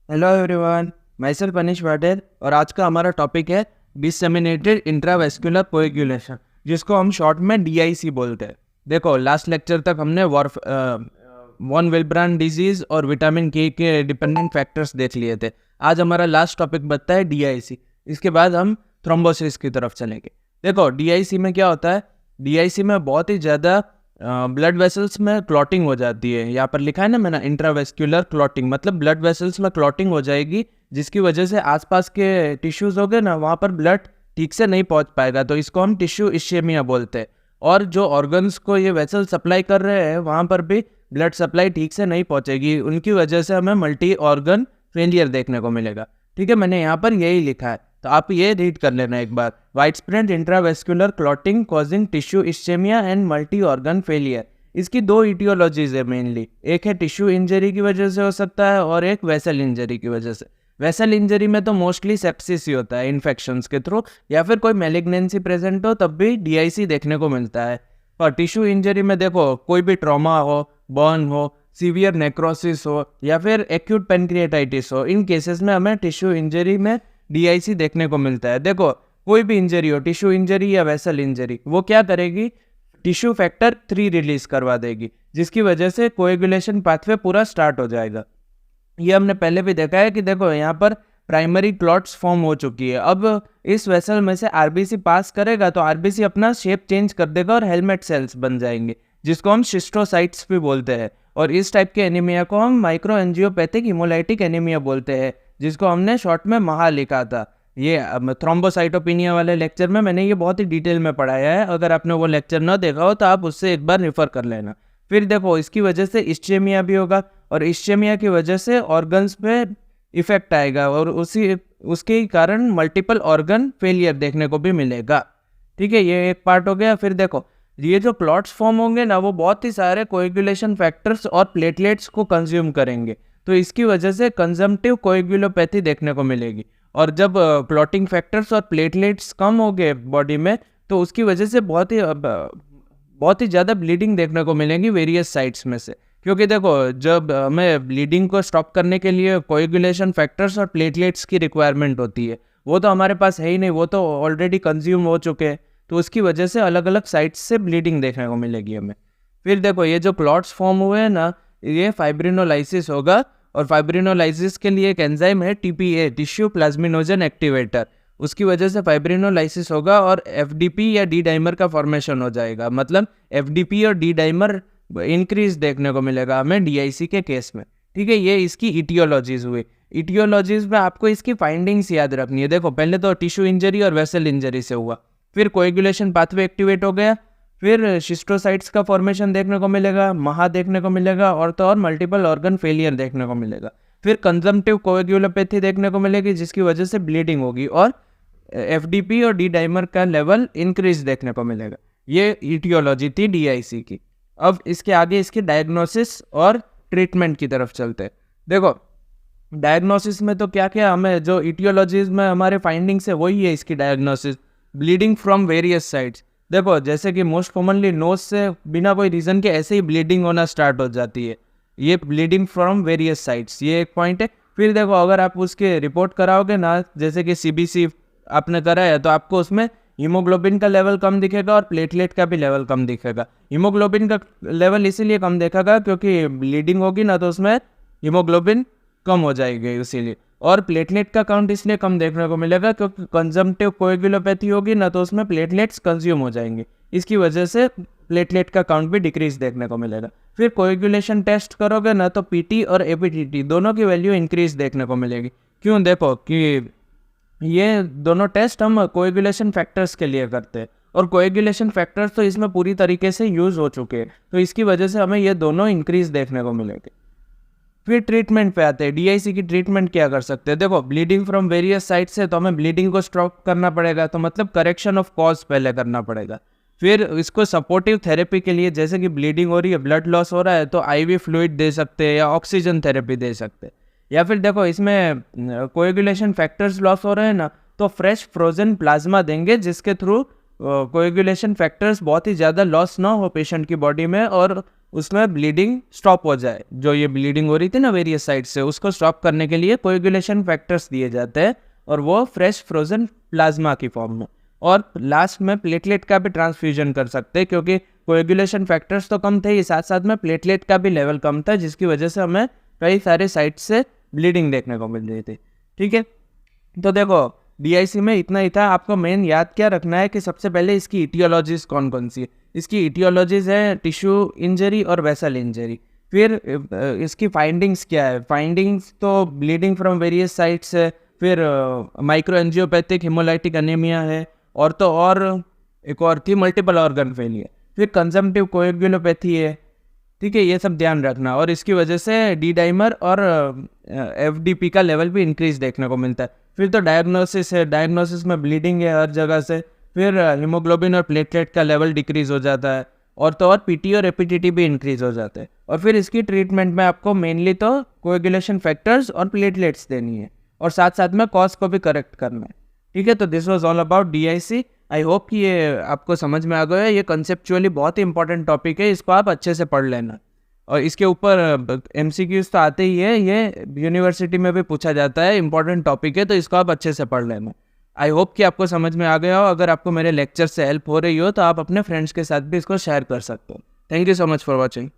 Hello everyone, my self अनिश वाडेर और आज का हमारा टॉपिक है डिसेमिनेटेड इंट्रावेस्कुलर कोएगुलेशन, जिसको हम शॉर्ट में डीआईसी बोलते हैं। देखो, लास्ट लेक्चर तक हमने वॉन विल्ब्रांड डिजीज और विटामिन के डिपेंडेंट फैक्टर्स देख लिए थे। आज हमारा लास्ट टॉपिक बनता है डीआईसी। इसके बाद हम थ्रोम्बोसिस की तरफ चलेंगे। देखो, डीआईसी में क्या होता है। डीआईसी में बहुत ही ज़्यादा ब्लड वेसल्स में क्लॉटिंग हो जाती है। यहाँ पर लिखा है ना मैंने, इंट्रावेस्कुलर क्लॉटिंग, मतलब ब्लड वेसल्स में क्लॉटिंग हो जाएगी, जिसकी वजह से आसपास के टिश्यूज हो गए ना, वहाँ पर ब्लड ठीक से नहीं पहुँच पाएगा, तो इसको हम टिश्यू इश्चेमिया बोलते हैं। और जो ऑर्गन्स को ये वेसल सप्लाई कर रहे हैं, वहाँ पर भी ब्लड सप्लाई ठीक से नहीं पहुँचेगी, उनकी वजह से हमें मल्टी ऑर्गन फेलियर देखने को मिलेगा। ठीक है, मैंने यहाँ पर यही लिखा है, तो आप ये रीड कर लेना एक बार। Widespread intravascular clotting causing tissue ischemia and multi organ failure. इसकी दो इटियोलॉजीज है मेनली, एक है टिश्यू इंजरी की वजह से हो सकता है और एक वेसल इंजरी की वजह से। वेसल इंजरी में तो मोस्टली सेप्सिस ही होता है इन्फेक्शंस के थ्रू, या फिर कोई मैलिग्नेंसी प्रेजेंट हो तब भी डीआईसी देखने को मिलता है। और टिश्यू इंजरी में देखो, कोई भी ट्रॉमा हो, बर्न हो, सीवियर नेक्रोसिस हो या फिर एक्यूट पेनक्रिएटाइटिस हो, इन केसेस में हमें टिश्यू इंजरी में डीआईसी देखने को मिलता है। देखो, कोई भी इंजरी हो, टिश्यू इंजरी या वेसल इंजरी, वो क्या करेगी, टिश्यू फैक्टर 3 रिलीज करवा देगी, जिसकी वजह से कोएगुलेशन पाथवे पूरा स्टार्ट हो जाएगा। ये हमने पहले भी देखा है कि देखो, यहाँ पर प्राइमरी क्लॉट्स फॉर्म हो चुकी है। अब इस वेसल में से आरबीसी पास करेगा तो आरबीसी अपना शेप चेंज कर देगा और हेलमेट सेल्स बन जाएंगे, जिसको हम शिस्टोसाइट्स भी बोलते हैं। और इस टाइप के एनीमिया को हम माइक्रो एंजियोपैथिक हिमोलाइटिक एनीमिया बोलते हैं, जिसको हमने शॉर्ट में महा लिखा था। ये थ्रोम्बोसाइटोपिनिया वाले लेक्चर में मैंने ये बहुत ही डिटेल में पढ़ाया है। अगर आपने वो लेक्चर न देखा हो तो आप उससे एक बार रेफर कर लेना। फिर देखो, इसकी वजह से इश्चेमिया भी होगा और इश्चेमिया की वजह से ऑर्गन्स पे इफेक्ट आएगा और उसके कारण मल्टीपल ऑर्गन फेलियर देखने को भी मिलेगा। ठीक है, ये एक पार्ट हो गया। फिर देखो, ये जो क्लॉट्स फॉर्म होंगे ना, वो बहुत ही सारे कोएगुलेशन फैक्टर्स और प्लेटलेट्स को कंज्यूम करेंगे, तो इसकी वजह से कंजम्पटिव कोएगुलोपैथी देखने को मिलेगी। और जब क्लॉटिंग फैक्टर्स और प्लेटलेट्स कम हो गए बॉडी में, तो उसकी वजह से बहुत ही ज़्यादा ब्लीडिंग देखने को मिलेंगी वेरियस साइट्स में से। क्योंकि देखो, जब हमें ब्लीडिंग को स्टॉप करने के लिए कोएगुलेशन फैक्टर्स और प्लेटलेट्स की रिक्वायरमेंट होती है, वो तो हमारे पास है ही नहीं, वो तो ऑलरेडी कंज्यूम हो चुके हैं, तो उसकी वजह से अलग अलग साइट्स से ब्लीडिंग देखने को मिलेगी हमें। फिर देखो, ये जो क्लॉट्स फॉर्म हुए हैं ना, ये फाइब्रिनोलाइसिस होगा, और फाइब्रिनोलाइसिस के लिए एक एंजाइम है टीपीए, टिश्यू प्लाज्मिनोजन एक्टिवेटर, उसकी वजह से फाइब्रिनोलाइसिस होगा और एफडीपी या डी डाइमर का फॉर्मेशन हो जाएगा। मतलब एफडीपी और डी डाइमर इंक्रीज देखने को मिलेगा हमें डीआईसी के केस में। ठीक है, ये इसकी इटियोलॉजीज हुई। इटियोलॉजीज में आपको इसकी फाइंडिंग्स याद रखनी है। देखो, पहले तो टिश्यू इंजरी और वेसल इंजरी से हुआ, फिर कोएगुलेशन पाथवे एक्टिवेट हो गया, फिर शिस्टोसाइट्स का फॉर्मेशन देखने को मिलेगा, महा देखने को मिलेगा, और तो और मल्टीपल ऑर्गन फेलियर देखने को मिलेगा। फिर कंजम्पटिव कोएगुलोपैथी देखने को मिलेगी, जिसकी वजह से ब्लीडिंग होगी और एफडीपी और डी डाइमर का लेवल इंक्रीज देखने को मिलेगा। ये इटियोलॉजी थी डीआईसी की। अब इसके आगे इसकी डायग्नोसिस और ट्रीटमेंट की तरफ चलते हैं। देखो, डायग्नोसिस में तो क्या क्या हमें जो इटियोलॉजीज में हमारे फाइंडिंग्स है, वही है इसकी diagnosis. Bleeding from various sides, देखो जैसे कि मोस्ट कॉमनली नोज से बिना कोई रीज़न के ऐसे ही ब्लीडिंग होना स्टार्ट हो जाती है, ये ब्लीडिंग फ्रॉम वेरियस साइड्स, ये एक पॉइंट है। फिर देखो, अगर आप उसके रिपोर्ट कराओगे ना, जैसे कि सीबीसी आपने कराया, तो आपको उसमें हीमोग्लोबिन का लेवल कम दिखेगा और प्लेटलेट का भी लेवल कम दिखेगा। हीमोग्लोबिन का लेवल इसीलिए कम दिखेगा क्योंकि ब्लीडिंग होगी ना, तो उसमें हीमोग्लोबिन कम हो जाएगी इसीलिए। और प्लेटलेट का काउंट इसलिए कम देखने को मिलेगा क्योंकि कंजम्पटिव कोएगुलोपैथी होगी ना, तो उसमें प्लेटलेट्स कंज्यूम हो जाएंगे, इसकी वजह से प्लेटलेट का काउंट भी डिक्रीज देखने को मिलेगा। फिर कोएगुलेशन टेस्ट करोगे ना, तो पीटी और एपीटीटी दोनों की वैल्यू इंक्रीज देखने को मिलेगी। क्यों? देखो कि ये दोनों टेस्ट हम कोएगुलेशन फैक्टर्स के लिए करते हैं, और कोएगुलेशन फैक्टर्स तो इसमें पूरी तरीके से यूज़ हो चुके हैं, तो इसकी वजह से हमें ये दोनों इंक्रीज देखने को मिलेंगे। फिर ट्रीटमेंट पे आते हैं। डीआईसी की ट्रीटमेंट क्या कर सकते हैं? देखो, ब्लीडिंग फ्रॉम वेरियस साइट से, तो हमें ब्लीडिंग को स्टॉप करना पड़ेगा, तो मतलब करेक्शन ऑफ कॉज पहले करना पड़ेगा। फिर इसको सपोर्टिव थेरेपी के लिए, जैसे कि ब्लीडिंग हो रही है, ब्लड लॉस हो रहा है, तो आईवी फ्लूइड दे सकते हैं या ऑक्सीजन थेरेपी दे सकते हैं। या फिर देखो, इसमें कोएगुलेशन फैक्टर्स लॉस हो रहे हैं ना, तो फ्रेश फ्रोजन प्लाज्मा देंगे, जिसके थ्रू कोएगुलेशन फैक्टर्स बहुत ही ज़्यादा लॉस ना हो पेशेंट की बॉडी में, और उसमें ब्लीडिंग स्टॉप हो जाए, जो ये ब्लीडिंग हो रही थी ना वेरियस साइड से, उसको स्टॉप करने के लिए कोएगुलेशन फैक्टर्स दिए जाते हैं, और वो फ्रेश फ्रोजन प्लाज्मा की फॉर्म में। और लास्ट में प्लेटलेट का भी ट्रांसफ्यूजन कर सकते हैं, क्योंकि कोएगुलेशन फैक्टर्स तो कम थे ही, साथ साथ में प्लेटलेट का भी लेवल कम था, जिसकी वजह से हमें कई सारे साइड से ब्लीडिंग देखने को मिल रही थी। ठीक है, तो देखो डीआईसी में इतना ही था। आपको मेन याद क्या रखना है कि सबसे पहले इसकी इटियोलॉजीज कौन कौन सी है। इसकी इटियोलॉजीज है टिश्यू इंजरी और वेसल इंजरी। फिर इसकी फाइंडिंग्स क्या है। फाइंडिंग्स तो ब्लीडिंग फ्रॉम वेरियस साइट्स है, फिर माइक्रो एंजियोपैथिक हिमोलाइटिक एनीमिया है, और तो और एक और थी मल्टीपल ऑर्गन फेलियर, फिर कंजम्पटिव कोएगुलोपैथी है। ठीक है, ये सब ध्यान रखना। और इसकी वजह से डी डाइमर और एफडीपी का लेवल भी इंक्रीज देखने को मिलता है। फिर तो डायग्नोसिस है, डायग्नोसिस में ब्लीडिंग है हर जगह से, फिर हीमोग्लोबिन और प्लेटलेट का लेवल डिक्रीज हो जाता है, और तो और पीटी और एपीटीटी भी इंक्रीज हो जाते हैं। और फिर इसकी ट्रीटमेंट में आपको मेनली तो कोएगुलेशन फैक्टर्स और प्लेटलेट्स देनी है, और साथ साथ में कॉज को भी करेक्ट करना है। ठीक है, तो this was all about DIC. I hope कि ये आपको समझ में आ गया है। ये कंसेप्चुअली बहुत ही इंपॉर्टेंट टॉपिक है, इसको आप अच्छे से पढ़ लेना। और इसके ऊपर एमसीक्यूज तो आते ही है, ये यूनिवर्सिटी में भी पूछा जाता है, इंपॉर्टेंट टॉपिक है, तो इसको आप अच्छे से पढ़ लेना। आई होप कि आपको समझ में आ गया हो। अगर आपको मेरे लेक्चर से हेल्प हो रही हो तो आप अपने फ्रेंड्स के साथ भी इसको शेयर कर सकते हो। Thank you so much for watching.